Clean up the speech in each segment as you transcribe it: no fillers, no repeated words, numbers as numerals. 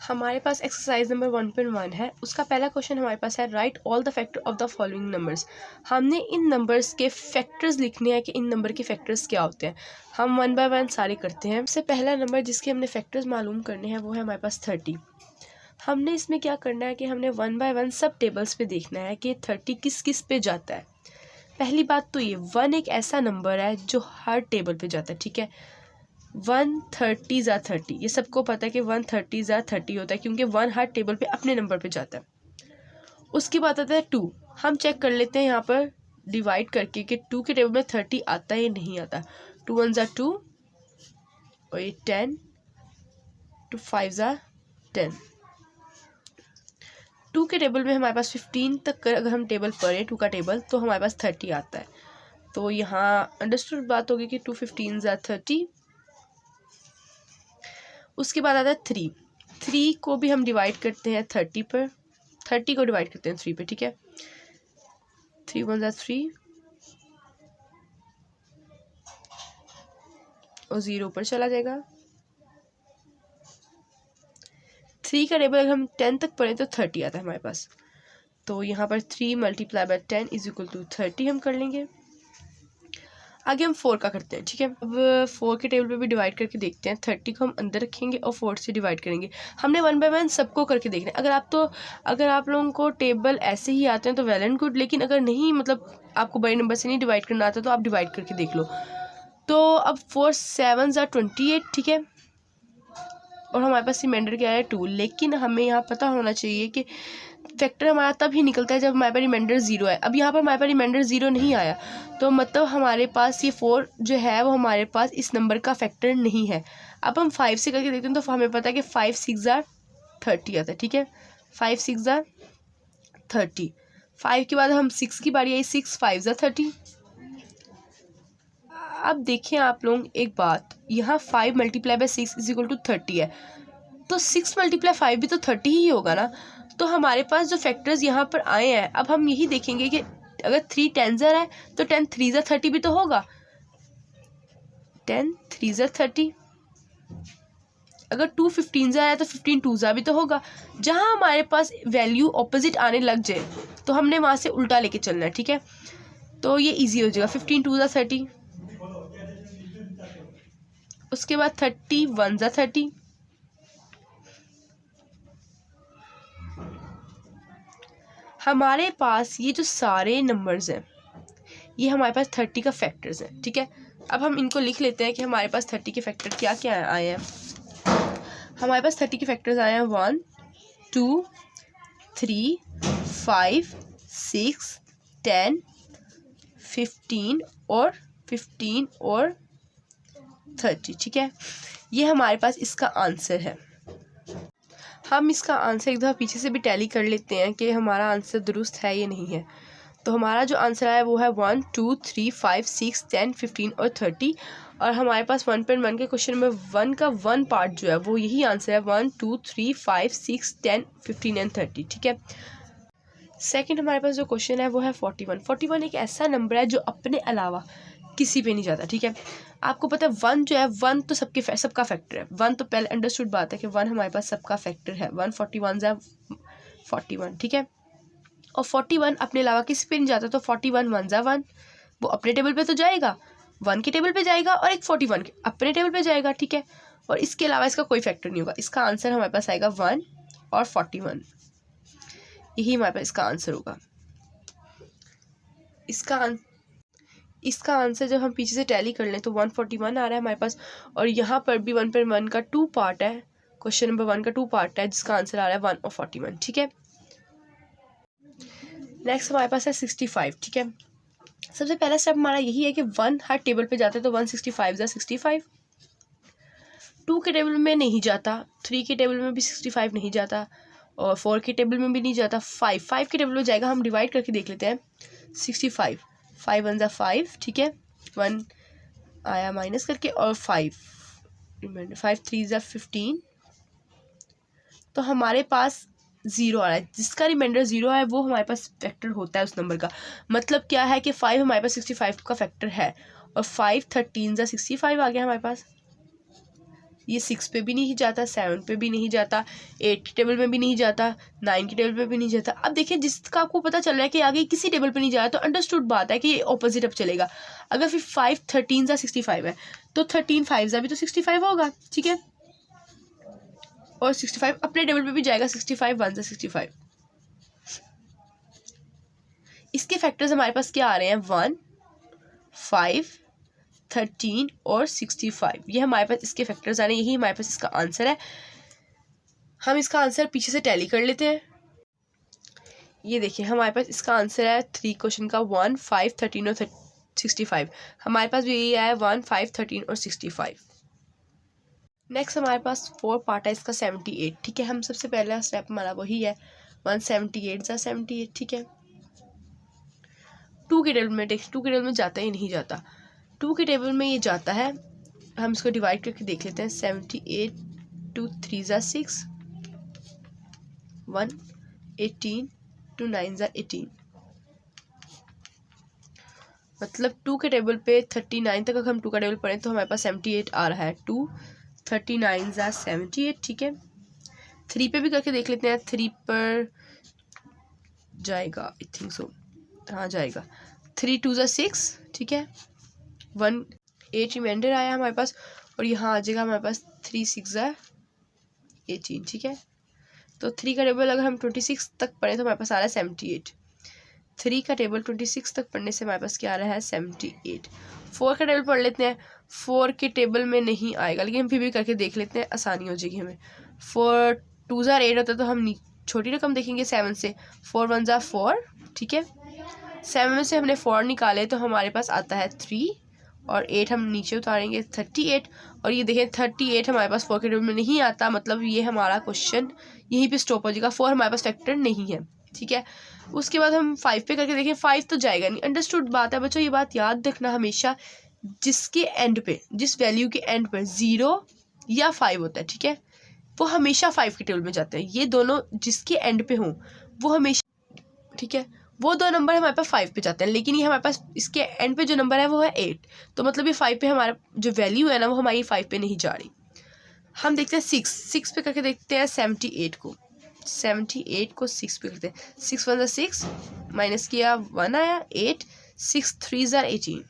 हमारे पास exercise number 1.1 है। उसका पहला क्वेश्चन हमारे पास है right all the factor of the following numbers. हमने इन नंबर्स के फैक्टर्स लिखने हैं कि इन नंबर के फैक्टर्स क्या होते हैं। हम 1 बाय 1 सारे करते हैं। सबसे पहला नंबर जिसके हमने फैक्टर्स मालूम करने हैं वो है हमारे पास 30। हमने इसमें क्या करना है कि हमने 1 बाय 1 सब टेबल्स पे देखना है कि 30 किस किस पे जाता है। पहली बात तो ये 1 एक ऐसा नंबर है जो हर टेबल पे जाता है, ठीक है। 130 ज़ा 30, ये सबको पता है कि 130 ज़ा 30 होता है क्योंकि 1 हर टेबल पे अपने नंबर पे जाता है। उसके बाद आता है 2। हम चेक कर लेते हैं यहाँ पर डिवाइड करके कि 2 के टेबल में 30 आता है या नहीं आता। 2 1 ज़ा 2 और ये 10, 2 5 ज़ा 10। 2 के टेबल में हमारे पास 15 तक अगर हम टेबल पढ़े 2 का टेबल तो हमारे पास 30 आता है। तो यहाँ अंडरस्टूड बात होगी कि 2 15 ज़ा 30। उसके बाद आता है 3। 3 को भी हम डिवाइड करते हैं 30 पर। 30 को डिवाइड करते हैं 3 पे, ठीक है। 3 1 ज़ा 3 और 0 पर चला जाएगा। 3 का टेबल अगर हम 10 तक पढ़ें तो 30 आता है हमारे पास। तो यहाँ पर 3 multiply by 10 is equal to 30 हम कर लेंगे। आगे हम 4 का करते हैं, ठीक है। अब 4 के टेबल पे भी डिवाइड करके देखते हैं। 30 को हम अंदर रखेंगे और 4 से डिवाइड करेंगे। हमने 1 बाय 1 सबको करके देखना है। अगर आप लोगों को टेबल ऐसे ही आते हैं तो वेल एंड गुड, लेकिन अगर नहीं, मतलब आपको बड़े नंबर से नहीं डिवाइड करना आता तो आप डिवाइड करके देख लो। तो अब 4 7 ज़ा 28, ठीक है। और हमारे पास रिमाइंडर क्या है 2। लेकिन हमें यहाँ पता होना चाहिए कि फैक्टर हमारा तब ही निकलता है जब हमारे पास रिमाइंडर 0 है। अब यहाँ पर हमारे पास रिमाइंडर 0 नहीं आया तो मतलब हमारे पास ये 4 जो है वो हमारे पास इस नंबर का फैक्टर नहीं है। अब हम 5 से करके देखते हैं तो हमें पता है कि 5 6 ज़ा 30 आता है, ठीक है। 5 6 ज़ा 30। 5 के बाद हम 6 की बारी आई। 6 5 ज़ा 30। अब देखें आप लोग एक बात, यहाँ 5 multiply by 6 is equal to 30 है तो 6 मल्टीप्लाई 5 भी तो 30 ही होगा ना। तो हमारे पास जो फैक्टर्स यहाँ पर आए हैं अब हम यही देखेंगे कि अगर 3 10 ज़ा है तो 10 3 ज़ा 30 भी तो होगा। 10 3 ज़ा 30। अगर 2 15 ज़ा है तो 15 2 ज़ा भी तो होगा। जहाँ हमारे पास वैल्यू ऑपोजिट आने लग जाए तो हमने वहाँ से उल्टा लेके चलना है, ठीक है। तो ये इजी हो जाएगा। 15 2 ज़ा 30। उसके बाद 30 1 ज़ा 30। हमारे पास ये जो सारे नंबर्स हैं ये हमारे पास 30 का फैक्टर्स हैं, ठीक है। अब हम इनको लिख लेते हैं कि हमारे पास 30 के फैक्टर क्या क्या आए हैं। हमारे पास 30 के फैक्टर्स आए हैं 1 2 3 5 6 10 15 और 30, ठीक है। ये हमारे पास इसका आंसर है। हम इसका आंसर एक दफ़ा पीछे से भी टैली कर लेते हैं कि हमारा आंसर दुरुस्त है या नहीं है। तो हमारा जो आंसर है वो है 1 2 3 5 6 10 15 और 30। और हमारे पास 1.1 के क्वेश्चन में 1 का 1 पार्ट जो है वो यही आंसर है 1 2 3 5 6 10 15 एंड 30, ठीक है। सेकंड हमारे पास जो क्वेश्चन है वो है 41। 41 एक ऐसा नंबर है जो अपने अलावा किसी पे नहीं जाता, ठीक है। आपको पता है 1 जो है 1 तो सबका फैक्टर है। 1 तो पहले अंडरस्टूड बात है कि 1 हमारे पास सबका फैक्टर है। 1 41 है 41, ठीक है। और 41 अपने अलावा किसी पे नहीं जाता तो 41 1 ज़ा 1 वो अपने टेबल पे तो जाएगा, 1 के टेबल पे जाएगा और एक 41 के अपने टेबल पे जाएगा, ठीक है। और इसके अलावा इसका कोई फैक्टर नहीं होगा। इसका आंसर हमारे पास आएगा 1 और 41। यही हमारे पास इसका आंसर होगा। इसका आंसर जब हम पीछे से टैली कर लें तो 141 आ रहा है हमारे पास। और यहाँ पर भी 1.1 का 2 पार्ट है। क्वेश्चन नंबर 1 का 2 पार्ट है जिसका आंसर आ रहा है 1 और 41, ठीक है। नेक्स्ट हमारे पास है 65, ठीक है। सबसे पहला स्टेप हमारा यही है कि 1 हर टेबल पे जाता है तो 165 ज़ा 65। 2 के टेबल में नहीं जाता, 3 के टेबल में भी 65 नहीं जाता और 4 के टेबल में भी नहीं जाता। 5 के टेबल में जाएगा। हम डिवाइड करके देख लेते हैं। 65 5 1 ज़ा 5, ठीक है। 1 आया माइनस करके और 5 3 ज़ा 15। तो हमारे पास 0 आ रहा है। जिसका रिमाइंडर 0 है वो हमारे पास फैक्टर होता है उस नंबर का। मतलब क्या है कि 5 हमारे पास 65 का फैक्टर है और 5 13 ज़ा 65 आ गया हमारे पास। ये 6 पे भी नहीं जाता, 7 पे भी नहीं जाता, 8 की टेबल में भी नहीं जाता, 9 की टेबल पे भी नहीं जाता। अब देखिए जिसका आपको पता चल रहा है कि आगे किसी टेबल पे नहीं जाए तो अंडरस्टूड बात है कि ये ऑपोजिट अब चलेगा। अगर फिर 5 13 सा 65 है तो 13 5 सा भी तो 65 होगा, ठीक है, और 65 अपने टेबल पे भी जाएगा, 65 1 सा 65। इसके फैक्टर्स हमारे पास क्या आ रहे हैं, 1 5 13 और 65, ये हमारे पास इसके फैक्टर्स आ रहे हैं, यही हमारे पास इसका आंसर है। हम इसका आंसर पीछे से टैली कर लेते हैं। ये देखिए हमारे पास इसका आंसर है 3 क्वेश्चन का 1 5 13 और 65। हमारे पास भी यही है 1 5 13 और 65। नेक्स्ट हमारे पास 4 पार्ट है इसका 78, ठीक है। हम सबसे पहला स्टेप हमारा वही है 178 सा 78, ठीक है। 2 के टेबल में 2 के टेबल में जाता ही नहीं जाता, 2 के टेबल में ये जाता है। हम इसको डिवाइड करके देख लेते हैं, 78 2 3 ज़ा 6 1 18 2 9 ज़ा 18, मतलब 2 के टेबल पे 39 तक अगर हम 2 का टेबल पढ़ें तो हमारे पास 78 आ रहा है, 2 39 ज़ा 78, ठीक है। 3 पे भी करके देख लेते हैं, 3 पर जाएगा, आई थिंक सो, हाँ जाएगा, 3 2 ज़ा 6, ठीक है, 1 8 रिमाइंडर आया हमारे पास, और यहाँ आ जाएगा हमारे पास 3 6 ज़ा 18, ठीक है। तो 3 का टेबल अगर हम 26 तक पढ़ें तो हमारे पास आ रहा है 78, 3 का टेबल 26 तक पढ़ने से हमारे पास क्या आ रहा है 78। 4 का टेबल पढ़ लेते हैं, 4 के टेबल में नहीं आएगा, लेकिन हम फिर भी करके देख लेते हैं, आसानी हो जाएगी हमें। 4 2 ज़ा 8 होता है तो हम छोटी रकम देखेंगे 7 से, 4 1 ज़ा 4, ठीक है। 7 में से हमने 4 निकाले तो हमारे पास आता है 3, और 8 हम नीचे उतारेंगे 38, और ये देखें 38 हमारे पास 4 के टेबल में नहीं आता, मतलब ये हमारा क्वेश्चन यहीं पे स्टॉप हो जाएगा, 4 हमारे पास फैक्टर नहीं है, ठीक है। उसके बाद हम 5 पे करके देखें, 5 तो जाएगा नहीं, अंडरस्टूड बात है बच्चों, ये बात याद रखना हमेशा, जिसके एंड पे, जिस वैल्यू के एंड पर 0 या 5 होता है, ठीक है, वो हमेशा 5 के टेबल में जाते हैं। ये दोनों जिसके एंड पे हों वो हमेशा, ठीक है, वो 2 नंबर हमारे पास 5 पे जाते हैं, लेकिन ये हमारे पास इसके एंड पे जो नंबर है वो है 8, तो मतलब ये 5 पे हमारा जो वैल्यू है ना वो हमारी 5 पे नहीं जा रही। हम देखते हैं 6 पे करके देखते हैं 78 को, 78 को 6 पे करते हैं, 6 1 ज़ा 6 माइनस किया 1 आया 8, 6 3 ज़ा 18,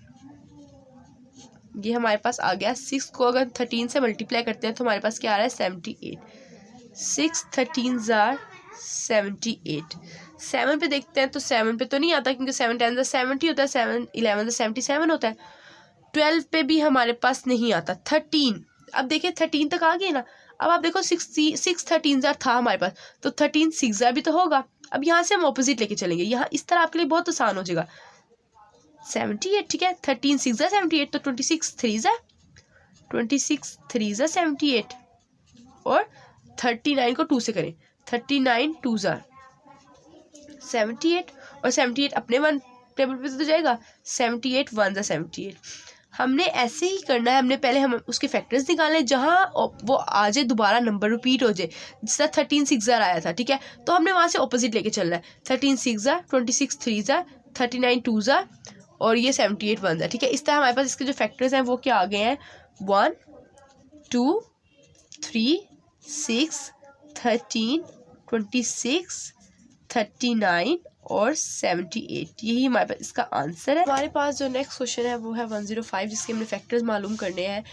ये हमारे पास आ गया। 6 को अगर 13 से मल्टीप्लाई करते हैं तो हमारे पास क्या आ रहा है 78, 6 13 ज़ा 78। 7 पे देखते हैं तो 7 पे तो नहीं आता क्योंकि 7 10 ज़ा 70 होता है, 7 11 ज़ा 77 होता है। 12 पे भी हमारे पास नहीं आता। 13, अब देखिए 13 तक आ गए ना, अब आप देखो 6 13 ज़ा था हमारे पास, तो 13 6 ज़ा भी तो होगा। अब यहाँ से हम ऑपोजिट लेके चलेंगे, यहाँ इस तरह आपके लिए बहुत आसान हो जाएगा। 78, ठीक है, 13 6 ज़ा 78, तो 26 3 ज़ा 78, और 39 को 2 से करें, 39 2 ज़ा 78, और 78 अपने 1 टेबल पे तो जाएगा, 78 1 ज़ा 78। हमने ऐसे ही करना है, हमने पहले हम उसके फैक्टर्स निकालने, जहाँ वो आ जाए दोबारा नंबर रिपीट हो जाए, जिस तरह 13 6 ज़ा आया था, ठीक है, तो हमने वहाँ से ऑपोजिट लेके चलना है। 13 6 ज़ा 26 3 ज़ा 39 2 ज़ा और ये 78 1 ज़ा, ठीक है। इस तरह हमारे पास इसके जो फैक्टर्स हैं वो क्या आ गए हैं, 1 2 3 6 13 26 39 और 78, यही हमारे पास इसका आंसर है। हमारे पास जो नेक्स्ट क्वेश्चन है वो है 105, जिसके हमने फैक्टर्स मालूम करने हैं।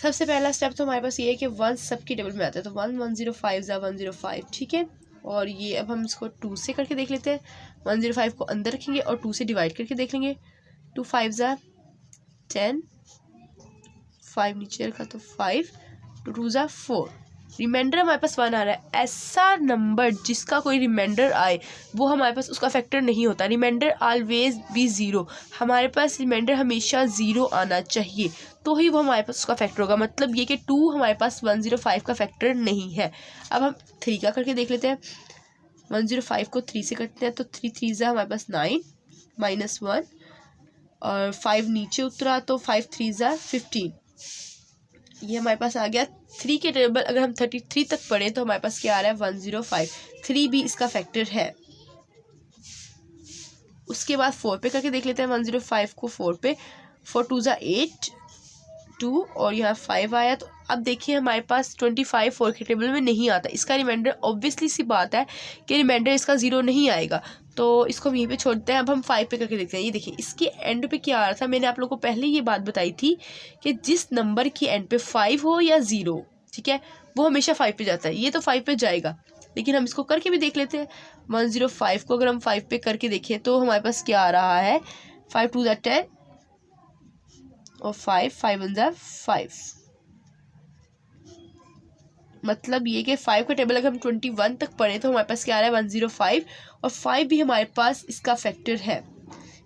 सबसे पहला स्टेप तो हमारे पास ये है कि 1 सबकी टेबल में आता है, तो 1 105 ज़ा 105, ठीक है। और ये अब हम इसको 2 से करके देख लेते हैं, 105 को अंदर रखेंगे और 2 से डिवाइड करके देख लेंगे। 2 5 ज़ा 10, 5 नीचे रखा तो 5, 2 ज़ा 4, रिमाइंडर हमारे पास 1 आ रहा है। ऐसा नंबर जिसका कोई रिमाइंडर आए वो हमारे पास उसका फैक्टर नहीं होता, रिमाइंडर ऑलवेज बी 0, हमारे पास रिमाइंडर हमेशा 0 आना चाहिए तो ही वो हमारे पास उसका फैक्टर होगा। मतलब ये कि 2 हमारे पास 105 का फैक्टर नहीं है। अब हम 3 का करके देख लेते हैं, 105 को 3 से करते हैं तो 3 3 ज़ा हमारे पास 9 माइनस 1, और 5 नीचे उतरा तो 5 3 ज़ा 15, ये हमारे पास आ गया। 3 के टेबल अगर हम 33 तक पढ़ें तो हमारे पास क्या आ रहा है 105, 3 भी इसका फैक्टर है। उसके बाद 4 पे करके देख लेते हैं, 105 को 4 पे, 4 2 ज़ा 8, 2 और यहाँ 5 आया। तो अब देखिए हमारे पास 25 4 के टेबल में नहीं आता, इसका रिमाइंडर ऑब्वियसली सी बात है कि रिमाइंडर इसका 0 नहीं आएगा, तो इसको हम यहीं पे छोड़ते हैं। अब हम 5 पे करके देखते हैं। ये देखिए इसके एंड पे क्या आ रहा था, मैंने आप लोगों को पहले ये बात बताई थी कि जिस नंबर की एंड पे 5 हो या 0, ठीक है, वो हमेशा 5 पे जाता है। ये तो 5 पे जाएगा, लेकिन हम इसको करके भी देख लेते हैं। 105 को अगर हम 5 पे करके देखें तो हमारे पास क्या आ रहा है, 5 2 10 और 5 5 1 5। मतलब ये कि 5 का टेबल अगर हम 21 तक पढ़ें तो हमारे पास क्या आ रहा है 105, और 5 भी हमारे पास इसका फैक्टर है।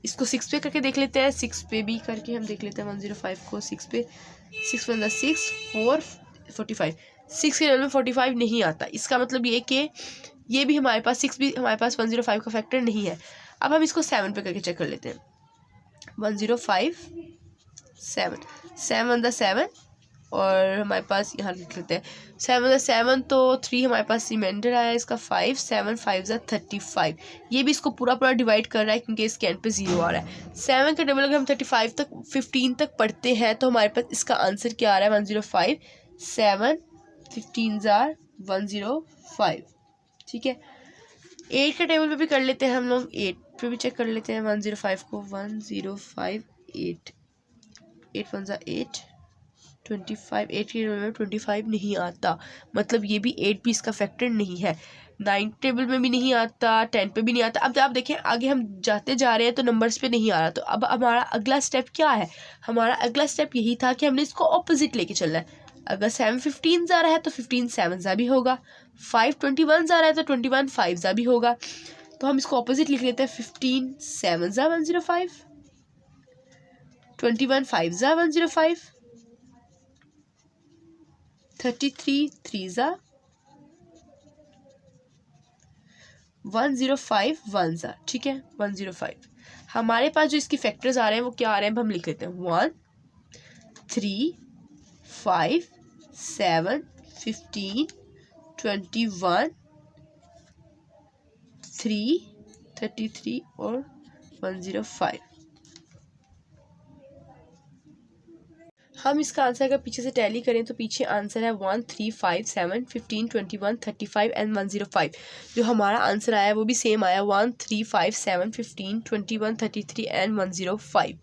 इसको 6 पे करके देख लेते हैं। 6 पे भी करके हम देख लेते हैं 105 को 6 पे। 6 1 6 4 45। 6 के टेबल में 45 नहीं आता, इसका मतलब ये कि ये भी हमारे पास 6 भी हमारे पास 105 का फैक्टर नहीं है। अब हम इसको 7 पे करके चेक कर लेते हैं। 105 7 7 7 और हमारे पास यहाँ लिख लेते हैं 7 7, तो 3 हमारे पास रिमाइंडर आया इसका 5 7 5 35। ये भी इसको पूरा पूरा डिवाइड कर रहा है क्योंकि इसके एंड पे 0 आ रहा है। 7 का टेबल अगर हम 35 तक 15 तक पढ़ते हैं तो हमारे पास इसका आंसर क्या आ रहा है 105 7 15 105, ठीक है। 8 के टेबल पे भी कर लेते हैं हम लोग, 8 पे भी चेक कर लेते हैं 105 को। 105 8 8 1 8 25। 8 के टेबल में 25 नहीं आता, मतलब ये भी 8 भी इसका फैक्टर नहीं है। 9 टेबल में भी नहीं आता, 10 पे भी नहीं आता। अब आप देखें आगे हम जाते जा रहे हैं तो नंबर्स पे नहीं आ रहा, तो अब हमारा अगला स्टेप क्या है, हमारा अगला स्टेप यही था कि हमने इसको ऑपोजिट लेके चलना है। अगर 7 15 जा रहा है तो 15 7 जा भी होगा, 5 21 जा रहा है तो 21 5 जा भी होगा। तो हम इसको ऑपोजिट लिख लेते हैं। 15 7 जा 105, 21 5 जा 105, 33 3 जा 105 1 जा, ठीक है 105। हमारे पास जो इसकी फैक्टर्स आ रहे हैं वो क्या आ रहे हैं, हम लिख लेते हैं 1 3 5 7 15 21 3 33 और 105। हम इसका आंसर अगर पीछे से टैली करें तो पीछे आंसर है 1 3 5 7 15 21 35 एंड 105। जो हमारा आंसर आया वो भी सेम आया 1 3 5 7 15 21 33 एंड 105।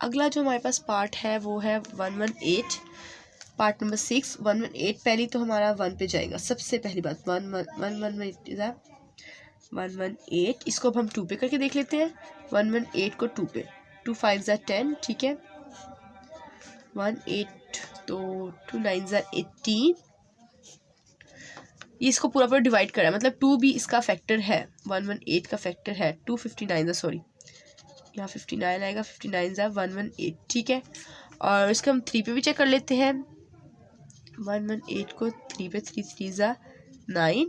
अगला जो हमारे पास पार्ट है वो है 118, पार्ट नंबर 6 118। पहली तो हमारा 1 पे जाएगा, सबसे पहली बात 118। इसको अब हम 2 पे करके देख लेते हैं। 118 को 2 पे, 2 5 10, ठीक है 18, तो 2 9 18। ये इसको पूरा पूरा डिवाइड करा है, मतलब 2 भी इसका फैक्टर है, 118 का फैक्टर है। 259 सॉरी, यहाँ 59 आएगा, 59 118, ठीक है। और इसको हम 3 पे भी चेक कर लेते हैं। 118 को 3 पे, 3 3 9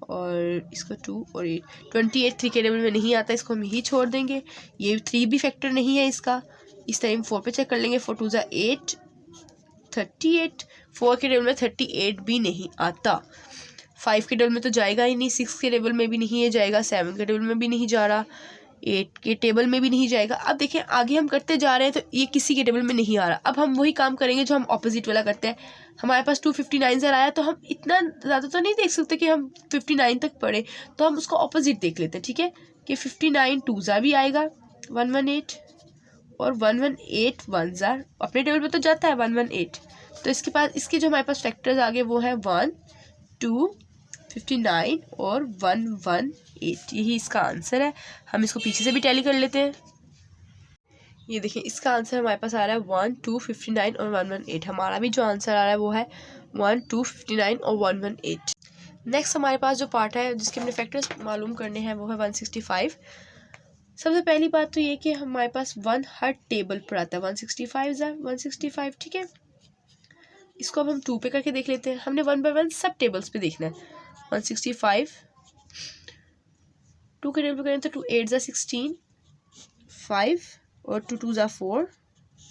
और इसको 2 और 8। 28 3 के टेबल में नहीं आता, इसको हम यही छोड़ देंगे। ये 3 भी फैक्टर नहीं है इसका। इस टाइम 4 पे चेक कर लेंगे। 4 2 8 38। 4 के टेबल में 38 भी नहीं आता। 5 के टेबल में तो जाएगा ही नहीं, 6 के टेबल में भी नहीं है जाएगा, 7 के टेबल में भी नहीं जा रहा, 8 के टेबल में भी नहीं जाएगा। अब देखें आगे हम करते जा रहे हैं तो ये किसी के टेबल में नहीं आ रहा। अब हम वही काम करेंगे जो हम ऑपोजिट वाला करते हैं। हमारे पास 259 आया, तो हम इतना ज़्यादा तो नहीं देख सकते कि हम 59 तक पढ़े, तो हम उसको ऑपोजिट देख लेते हैं, ठीक है। कि 59 2 भी आएगा 118 और 118 1 अपने टेबल पे तो जाता है 118। तो इसके पास इसके जो हमारे पास फैक्टर्स आगे वो है 1 2 59 और 118। यही इसका आंसर है। हम इसको पीछे से भी टैली कर लेते हैं। ये देखिए इसका आंसर हमारे पास आ रहा है 1 2 59 और 118। हमारा भी जो आंसर आ रहा है वो है 1 2 59 और 118। नेक्स्ट हमारे पास जो पार्ट है जिसके हमने फैक्टर्स मालूम करने हैं वो है 165। सबसे पहली बात तो ये कि हमारे पास 1 हर टेबल पर आता है। 165 ठीक है। इसको अब हम 2 पे करके देख लेते हैं। हमने 1 बाय 1 सब टेबल्स पे देखना है। 165 2 के टेबल पे करें तो 2 8 16 5 और 2 2 4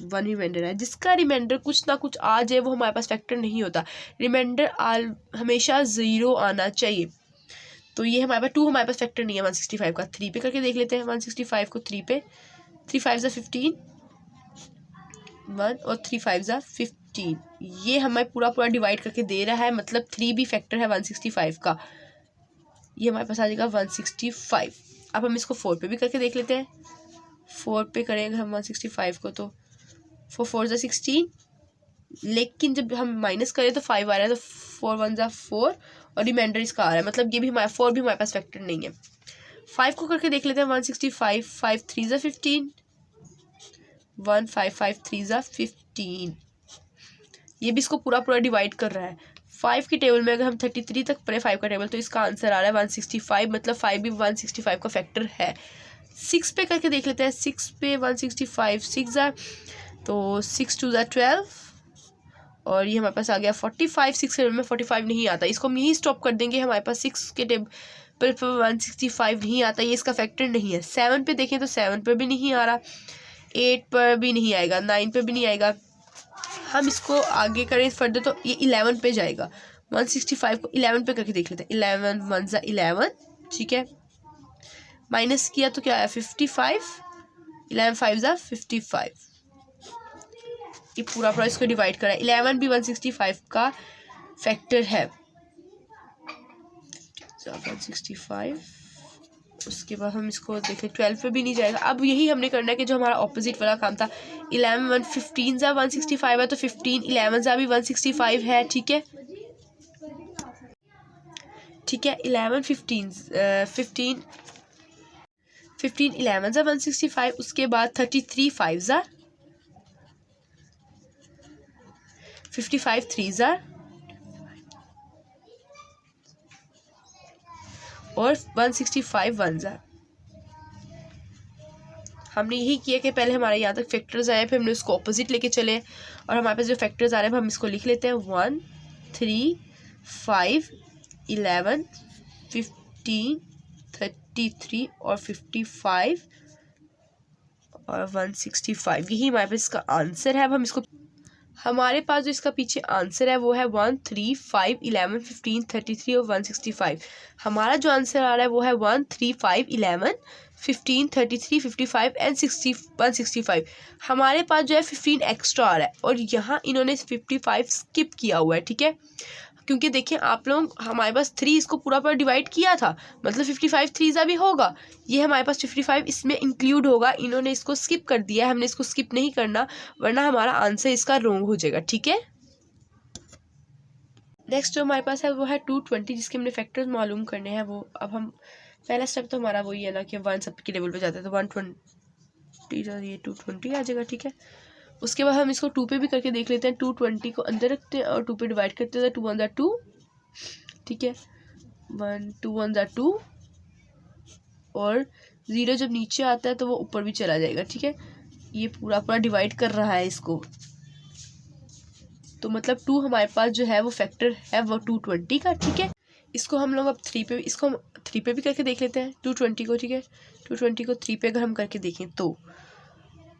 1 रिमाइंडर है। जिसका रिमाइंडर कुछ ना कुछ आ जाए वो हमारे पास फैक्टर नहीं होता। रिमाइंडर हमेशा 0 आना चाहिए। तो ये हमारे पास 2 हमारे पास फैक्टर नहीं है 165 का। 3 पे करके देख लेते हैं। 165 को 3 पे 3 5 15 1 और 3 5 ज़ा 15। ये हमें पूरा डिवाइड करके दे रहा है, मतलब 3 भी फैक्टर है 165 का। ये हमारे पास आ जाएगा 165। अब हम इसको 4 पे भी करके देख लेते हैं। 4 पे करेंगे हम 165 को, तो 4 4 ज़ा 16, लेकिन जब हम माइनस करें तो 5 आ रहा है, तो 4 1 ज़ा 4 और रिमाइंडर इसका आ रहा है, मतलब ये भी हमारा 4 भी हमारे पास फैक्टर नहीं है। 5 को करके देख लेते हैं। 165 5 3 ज़ा 15, 1 5 5 3 ज़ा 15। ये भी इसको पूरा डिवाइड कर रहा है। 5 की टेबल में अगर हम 33 तक पढ़े 5 का टेबल, तो इसका आंसर आ रहा है 165, मतलब 5 भी 165 का फैक्टर है। 6 पे करके देख लेते हैं। 6 पे 165 6 ज़ा, तो 6 2 ज़ा 12 और ये हमारे पास आ गया 45। 6 के टेबल में 45 नहीं आता, इसको हम यही स्टॉप कर देंगे। हमारे पास 6 के टेबल पर 165 नहीं आता, ये इसका फैक्टर नहीं है। 7 पे देखें तो 7 पर भी नहीं आ रहा, 8 पर भी नहीं आएगा, 9 पे भी नहीं आएगा। हम इसको आगे करें फर्दर तो ये 11 पे जाएगा। 165 को 11 पे करके देख लेते हैं। 11 1 ज़ा 11, ठीक है। माइनस किया तो क्या आया 55, 11 5 ज़ा 55। ये पूरा इसको डिवाइड करा है। 11 भी 165 का फैक्टर है। 165, उसके बाद हम इसको देखें 12 पे भी नहीं जाएगा। अब यही हमने करना है कि जो हमारा ऑपोजिट वाला काम था। 11 1 15 ज़ा 165 है, तो 15 11 ज़ा भी 165 है, ठीक है। 11 15 11 ज़ा 165। उसके बाद 33 5 ज़ा 55 3 ज़ा और 165 1 ज़ा। हमने यही किया कि पहले हमारे यहाँ तक फैक्टर्स आए, फिर हमने उसको ऑपोजिट लेके चले और हमारे पास जो फैक्टर्स आ रहे हैं हम इसको लिख लेते हैं। 1 3 5 11 15 33 और 55 और 165। यही हमारे पास इसका आंसर है। अब हम इसको, हमारे पास जो इसका पीछे आंसर है वो है 1 3 5 11 15 33 और 165। हमारा जो आंसर आ रहा है वो है 1 3 5 11 15 33 55 एंड 165। हमारे पास जो है 15 एक्स्ट्रा आ रहा है और यहाँ इन्होंने 55 स्किप किया हुआ है, ठीक है। क्योंकि देखिए आप लोग, हमारे पास 3 इसको पूरा डिवाइड किया था, मतलब 55 3 ज़ा भी होगा। ये हमारे पास 55 इसमें इंक्लूड होगा, इन्होंने इसको स्किप कर दिया है। हमने इसको स्किप नहीं करना, वरना हमारा आंसर इसका रॉन्ग हो जाएगा, ठीक है। नेक्स्ट जो हमारे पास है वो है 220, जिसके हमने फैक्टर्स मालूम करने हैं। वो अब हम, पहला स्टेप तो हमारा वही है ना कि 1 सब के लेवल पे जाता है, तो 120 ये 220 आ जाएगा, ठीक है। उसके बाद हम इसको 2 पे भी करके देख लेते हैं। 220 को अंदर रखते हैं और 2 पे डिवाइड करते हैं। 2 1 ज़ा 2, ठीक है। 1 2 1 ज़ा 2 और 0 जब नीचे आता है तो वो ऊपर भी चला जाएगा, ठीक है। ये पूरा डिवाइड कर रहा है इसको, तो मतलब 2 हमारे पास जो है वो फैक्टर है वो 220 का, ठीक है। इसको हम लोग अब 3 पे, इसको हम 3 पे भी करके देख लेते हैं 220 को, ठीक है। 220 को 3 पे अगर हम करके देखें तो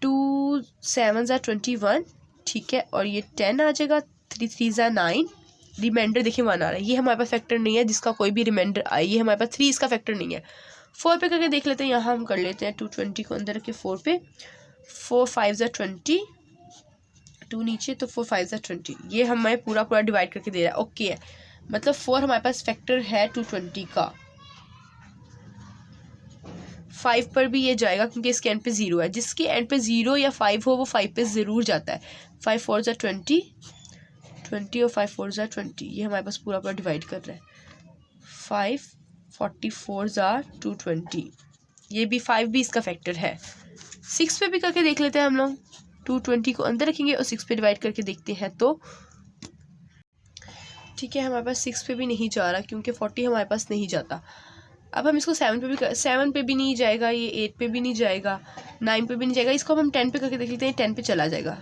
2 7 ज़ा 21, ठीक है। और ये 10 आ जाएगा। 3 3 ज़ा 9, रिमाइंडर देखिए 1 आ रहा है। ये हमारे पास फैक्टर नहीं है, जिसका कोई भी रिमाइंडर आए। ये हमारे पास 3 इसका फैक्टर नहीं है। 4 पे करके देख लेते हैं। यहाँ हम कर लेते हैं 220 को अंदर रखे 4 पे। 4 5 ज़ा 20, 2 नीचे, तो 4 5 ज़ा 20। ये हमें पूरा डिवाइड करके दे रहा है, ओके है। मतलब 4 हमारे पास फैक्टर है 220 का। 5 पर भी ये जाएगा क्योंकि इसके एंड पे 0 है। जिसके एंड पे 0 या 5 हो वो 5 पे ज़रूर जाता है। 5 4 ज़ा 20 20 और 5 4 ज़ा 20। ये हमारे पास पूरा डिवाइड कर रहा है। 5 44 ज़ा 220। ये भी 5 भी इसका फैक्टर है। 6 पे भी करके देख लेते हैं हम लोग। 220 को अंदर रखेंगे और 6 पे डिवाइड करके देखते हैं तो, ठीक है। हमारे पास 6 पे भी नहीं जा रहा क्योंकि 40 हमारे पास नहीं जाता। अब हम इसको 7 पे भी 7 पे भी नहीं जाएगा, ये 8 पे भी नहीं जाएगा, 9 पे भी नहीं जाएगा। इसको हम 10 पे करके देख लेते हैं। 10 पे चला जाएगा।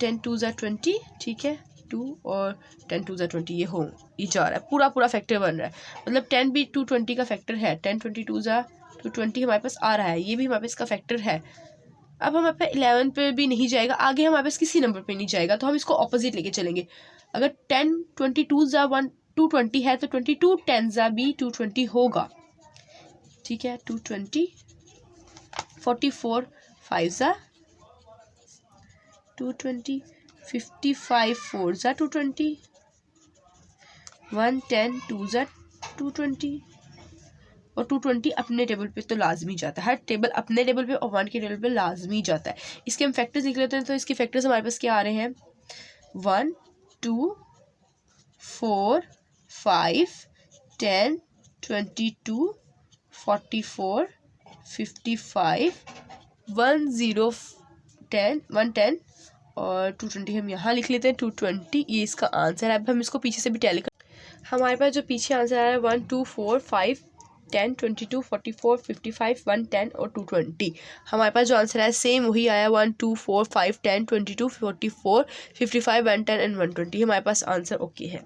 10 2 ज़ा 20, ठीक है। 2 और 10 2 ज़ा 20, ये जा रहा है, पूरा फैक्टर बन रहा है। मतलब 10 भी 220 का फैक्टर है। 10 22 ज़ा 220 हमारे पास आ रहा है, ये भी हमारे पास इसका फैक्टर है। अब हमारे पास 11 पे भी नहीं जाएगा, आगे हमारे पास किसी नंबर पे नहीं जाएगा, तो हम इसको ऑपोजिट लेके चलेंगे। अगर 10 22 ज़ा 220 है तो 22 10 ज़ा भी 220 होगा, ठीक है। 220 44 5 ज़ा 220, 55 4 ज़ा 220, 110 2 ज़ा 220 और 220 अपने टेबल पे तो लाजमी जाता है, हर टेबल अपने टेबल पे और 1 के टेबल पे लाजमी जाता है। इसके हम फैक्टर्स लिख लेते हैं, तो इसके फैक्टर्स हमारे पास क्या आ रहे हैं 1 2 4 5 10 22 44 55 10 10 110 और 220 हम यहाँ लिख लेते हैं 220, ये इसका आंसर है। अब हम इसको पीछे से भी टैली कर, हमारे पास जो पीछे आंसर आ रहा है 1 2 4 5 10 22 44 55 110 और 220, हमारे पास जो आंसर है सेम वही आया 1 2 4 5 10 22 44 55 110 एंड 120, हमारे पास आंसर ओके है।